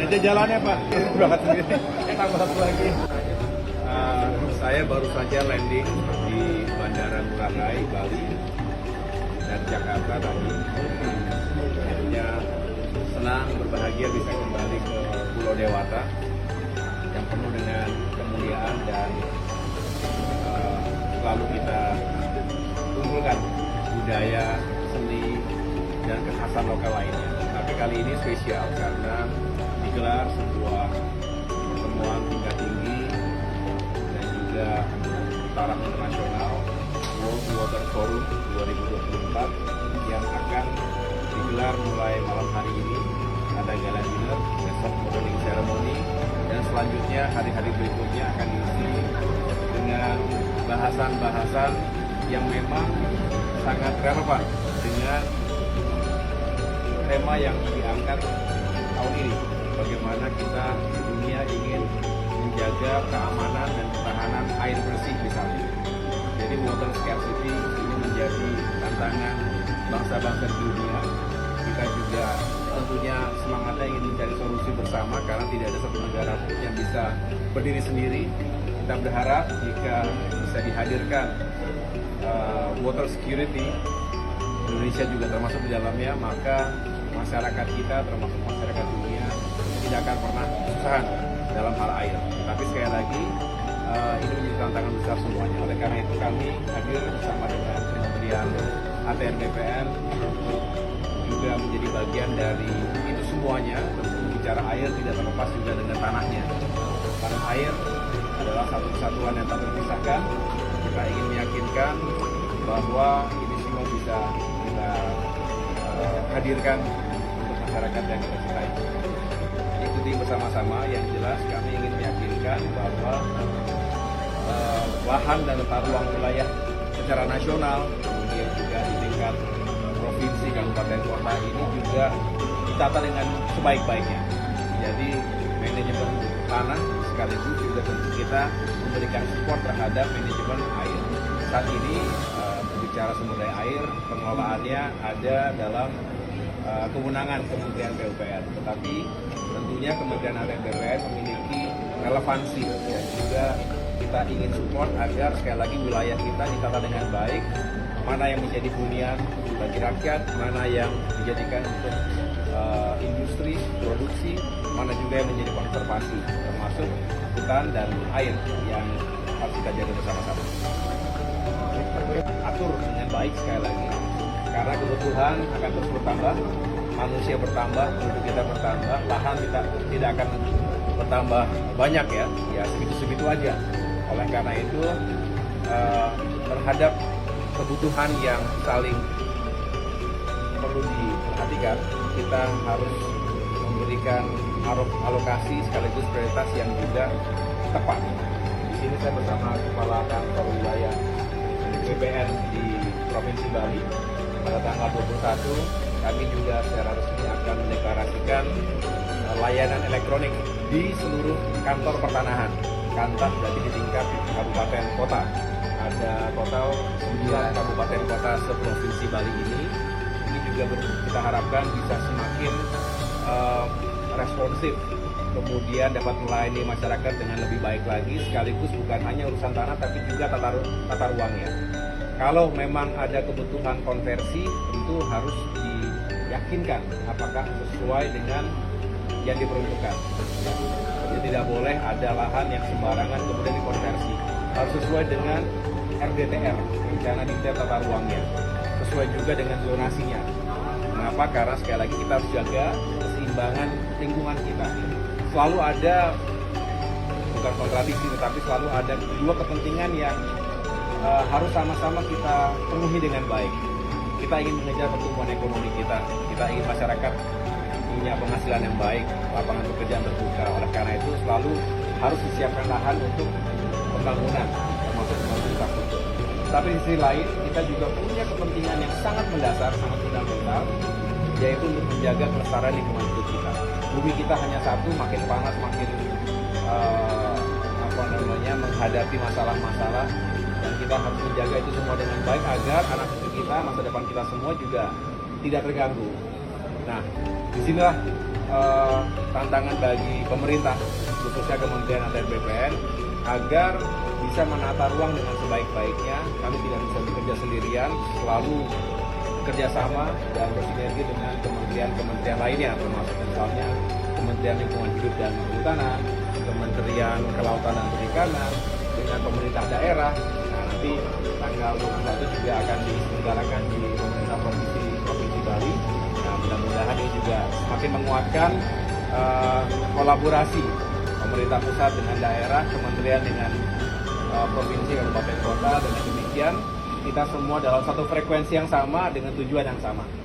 Aja jalannya Pak, berangkat sendiri. Tambah satu lagi. Saya baru saja landing di Bandara Ngurah Rai, Bali dan Jakarta tadi. Akhirnya senang, berbahagia bisa kembali ke Pulau Dewata yang penuh dengan kemuliaan dan selalu kita kumpulkan budaya, seni, dan kekhasan lokal lainnya. Tapi kali ini spesial karena digelar sebuah pertemuan tingkat tinggi dan juga taraf internasional World Water Forum 2024 yang akan digelar mulai malam hari ini. Ada gala dinner, besok opening ceremony, dan selanjutnya hari-hari berikutnya akan diisi dengan bahasan-bahasan yang memang sangat relevan dengan tema yang diangkat tahun ini. Bagaimana kita di dunia ingin menjaga keamanan dan ketahanan air bersih misalnya. Jadi water scarcity ini menjadi tantangan bangsa-bangsa di dunia. Kita juga tentunya semangatnya ingin mencari solusi bersama karena tidak ada satu negara pun yang bisa berdiri sendiri. Kita berharap jika bisa dihadirkan water security, Indonesia juga termasuk di dalamnya, maka masyarakat kita termasuk masyarakat dunia tidak akan pernah kesusahan dalam hal air. Tapi sekali lagi ini menjadi tantangan besar semuanya. Oleh karena itu kami hadir bersama dengan Kementerian ATR BPN untuk juga menjadi bagian dari itu semuanya. Tentu bicara air tidak terlepas juga dengan tanahnya. Tanah air adalah satu kesatuan yang tak terpisahkan. Kita ingin meyakinkan bahwa ini semua bisa kita hadirkan untuk masyarakat yang kita cintai. Ikuti bersama-sama, yang jelas kami ingin meyakinkan bahwa lahan dan tata ruang wilayah secara nasional, kemudian juga di tingkat provinsi, kabupaten, kota ini juga ditata dengan sebaik-baiknya. Jadi manajemen tanah sekaligus juga tentu kita memberikan support terhadap manajemen air. Saat ini berbicara sumber daya air, pengelolaannya ada dalam kewenangan Kementerian PUPR. Tetapi tentunya Kementerian ATR BPN memiliki relevansi dan juga kita ingin support agar sekali lagi wilayah kita ditata dengan baik. Mana yang menjadi hunian bagi rakyat, mana yang dijadikan untuk industri, produksi, mana juga yang menjadi konservasi, termasuk hutan dan air yang harus kita jaga bersama-sama. Atur dengan baik sekali lagi, karena kebutuhan akan terus bertambah, manusia bertambah, penduduk kita bertambah, lahan kita tidak akan bertambah banyak ya segitu-segitu aja. Oleh karena itu terhadap kebutuhan yang saling perlu diperhatikan, kita harus memberikan alokasi sekaligus prioritas yang juga tepat. Di sini saya bersama Kepala Kantor Wilayah BPN di Provinsi Bali. Pada tanggal 21 kami juga secara resmi akan mendeklarasikan layanan elektronik di seluruh kantor pertanahan, kantor berarti di tingkat kabupaten kota. Ada total 9 kabupaten kota seprovinsi Bali ini. Ini juga kita harapkan bisa semakin responsif, kemudian dapat melayani masyarakat dengan lebih baik lagi, sekaligus bukan hanya urusan tanah tapi juga tata ruangnya. Kalau memang ada kebutuhan konversi, tentu harus diyakinkan apakah sesuai dengan yang diperuntukkan. Jadi tidak boleh ada lahan yang sembarangan kemudian dikonversi. Harus sesuai dengan RDTR, rencana detail tata ruangnya, sesuai juga dengan zonasinya. Kenapa? Karena sekali lagi kita harus jaga keseimbangan lingkungan kita. Selalu ada, bukan kontradiksi, tetapi selalu ada dua kepentingan yang harus sama-sama kita penuhi dengan baik. Kita ingin mengejar pertumbuhan ekonomi kita ingin masyarakat punya penghasilan yang baik, lapangan pekerjaan terbuka. Oleh karena itu selalu harus disiapkan lahan untuk pembangunan, termasuk infrastruktur. Tapi di sisi lain, kita juga punya kepentingan yang sangat mendasar, sangat fundamental, yaitu untuk menjaga kelestarian lingkungan hidup kita. Bumi kita hanya satu, makin panas, makin menghadapi masalah-masalah, dan kita harus menjaga itu semua dengan baik agar anak cucu kita, masa depan kita semua juga tidak terganggu. Nah, disinilah tantangan bagi pemerintah, khususnya Kementerian ATR BPN, agar bisa menata ruang dengan sebaik-baiknya. Kami tidak bisa bekerja sendirian, selalu kerjasama dan bersinergi dengan kementerian-kementerian lainnya, termasuk misalnya Kementerian Lingkungan Hidup dan Kehutanan, Kementerian Kelautan dan Perikanan, dengan pemerintah daerah. Nah, nanti tanggal 21 juga akan diselenggarakan di pemerintah Provinsi Bali. Nah, mudah-mudahan ini juga semakin menguatkan kolaborasi pemerintah pusat dengan daerah, kementerian dengan provinsi, kabupaten, kota. Dengan demikian kita semua dalam satu frekuensi yang sama dengan tujuan yang sama.